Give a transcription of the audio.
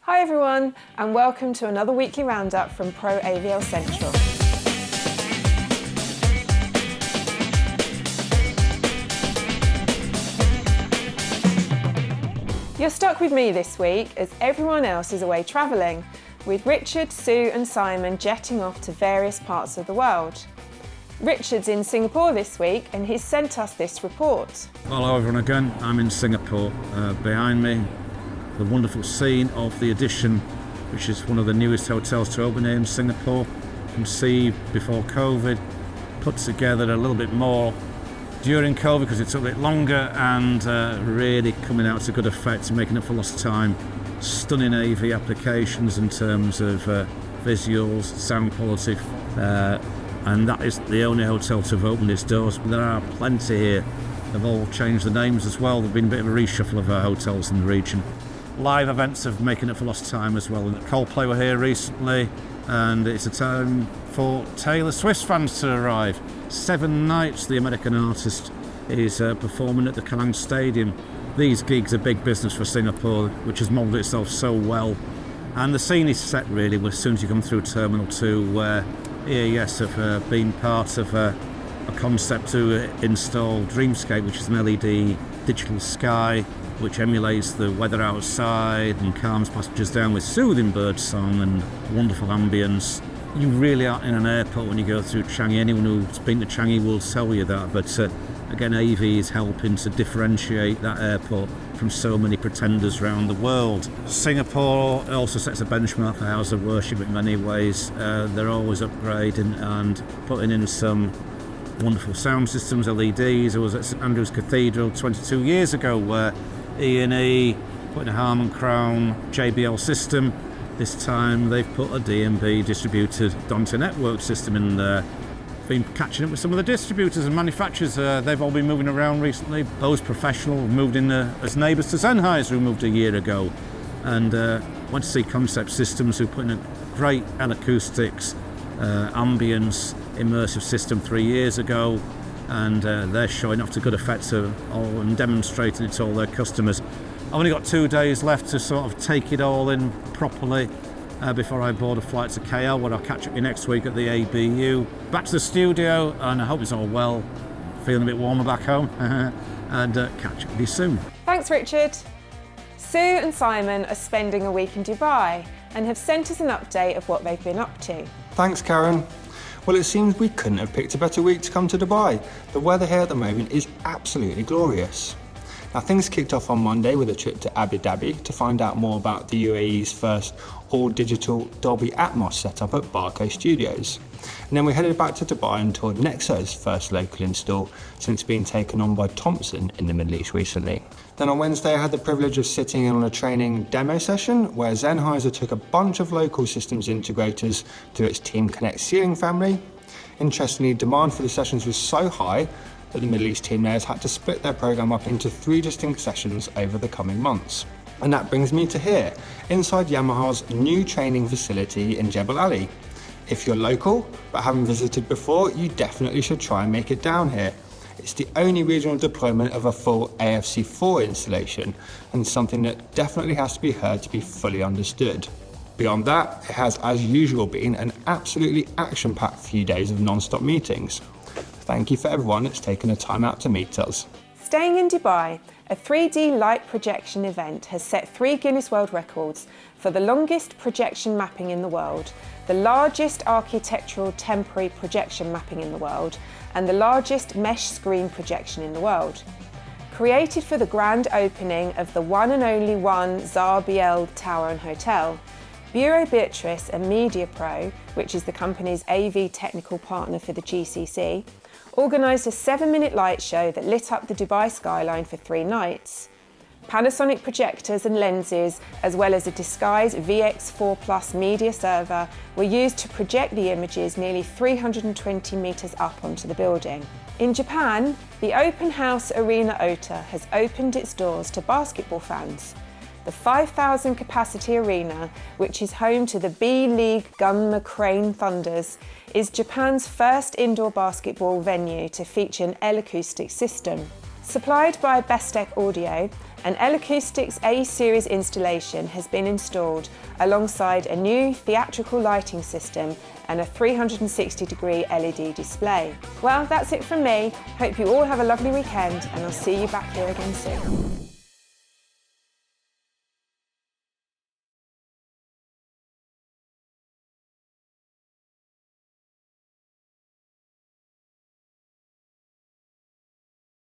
Hi everyone, and welcome to another weekly roundup from Pro AVL Central. You're stuck with me this week as everyone else is away travelling, with Richard, Sue and Simon jetting off to various parts of the world. Richard's in Singapore this week and he's sent us this report. Hello everyone again, I'm in Singapore. Behind me, the wonderful scene of the Edition, which is one of the newest hotels to open here in Singapore, conceived before COVID, put together a little bit more during COVID because it took a bit longer, and really coming out to good effect, making up for lost time. Stunning AV applications in terms of visuals, sound quality, and that is the only hotel to have opened its doors, but there are plenty here. They've all changed the names as well. There's been a bit of a reshuffle of hotels in the region. Live events of making up for lost time as well. Coldplay were here recently, and it's a time for Taylor Swift fans to arrive. 7 nights the American artist is performing at the Kallang Stadium. These gigs are big business for Singapore, which has moulded itself so well. And the scene is set really as soon as you come through Terminal 2, where EAS have been part of a concept to install Dreamscape, which is an LED digital sky which emulates the weather outside and calms passengers down with soothing bird song and wonderful ambience. You really are in an airport when you go through Changi. Anyone who's been to Changi will tell you that, but again, AV is helping to differentiate that airport from so many pretenders around the world. Singapore also sets a benchmark for house of worship in many ways. They're always upgrading and putting in some wonderful sound systems, LEDs. I was at St Andrew's Cathedral 22 years ago where E&E put in a Harman Crown JBL system. This time they've put a D&B distributed Dante network system in there. Been catching up with some of the distributors and manufacturers. They've all been moving around recently. Those professional moved in as neighbours to Sennheiser, who moved a year ago, and went to see Concept Systems, who put in a great L-Acoustics ambience immersive system 3 years ago, and they're showing off to good effect and demonstrating it to all their customers. I've only got 2 days left to sort of take it all in properly before I board a flight to KL, where I'll catch up with you next week at the ABU. Back to the studio, and I hope it's all well. Feeling a bit warmer back home, and catch up with you soon. Thanks Richard. Sue and Simon are spending a week in Dubai and have sent us an update of what they've been up to. Thanks Karen. Well, it seems we couldn't have picked a better week to come to Dubai. The weather here at the moment is absolutely glorious. Now, things kicked off on Monday with a trip to Abu Dhabi to find out more about the UAE's first all-digital Dolby Atmos setup at Barco Studios. And then we headed back to Dubai and toured Nexo's first local install since being taken on by Thompson in the Middle East recently. Then on Wednesday, I had the privilege of sitting in on a training demo session where Sennheiser took a bunch of local systems integrators through its Team Connect ceiling family. Interestingly, demand for the sessions was so high that the Middle East team there has had to split their program up into 3 distinct sessions over the coming months. And that brings me to here, inside Yamaha's new training facility in Jebel Ali. If you're local but haven't visited before, you definitely should try and make it down here. It's the only regional deployment of a full AFC4 installation, and something that definitely has to be heard to be fully understood. Beyond that, it has as usual been an absolutely action-packed few days of non-stop meetings. Thank you for everyone that's taken the time out to meet us. Staying in Dubai, a 3D light projection event has set 3 Guinness World Records for the longest projection mapping in the world, the largest architectural temporary projection mapping in the world, and the largest mesh screen projection in the world. Created for the grand opening of the one and only one ZAR-BL Tower and Hotel, Bureau Beatrice and Media Pro, which is the company's AV technical partner for the GCC, organised a 7-minute light show that lit up the Dubai skyline for 3 nights. Panasonic projectors and lenses, as well as a disguised VX4 Plus media server, were used to project the images nearly 320 metres up onto the building. In Japan, the Open House Arena Ota has opened its doors to basketball fans. The 5,000 capacity arena, which is home to the B-League Gunma Crane Thunders, is Japan's first indoor basketball venue to feature an L-Acoustics system. Supplied by Bestech Audio, An L-Acoustics A-Series installation has been installed alongside a new theatrical lighting system and a 360-degree LED display. Well, that's it from me. Hope you all have a lovely weekend, and I'll see you back here again soon.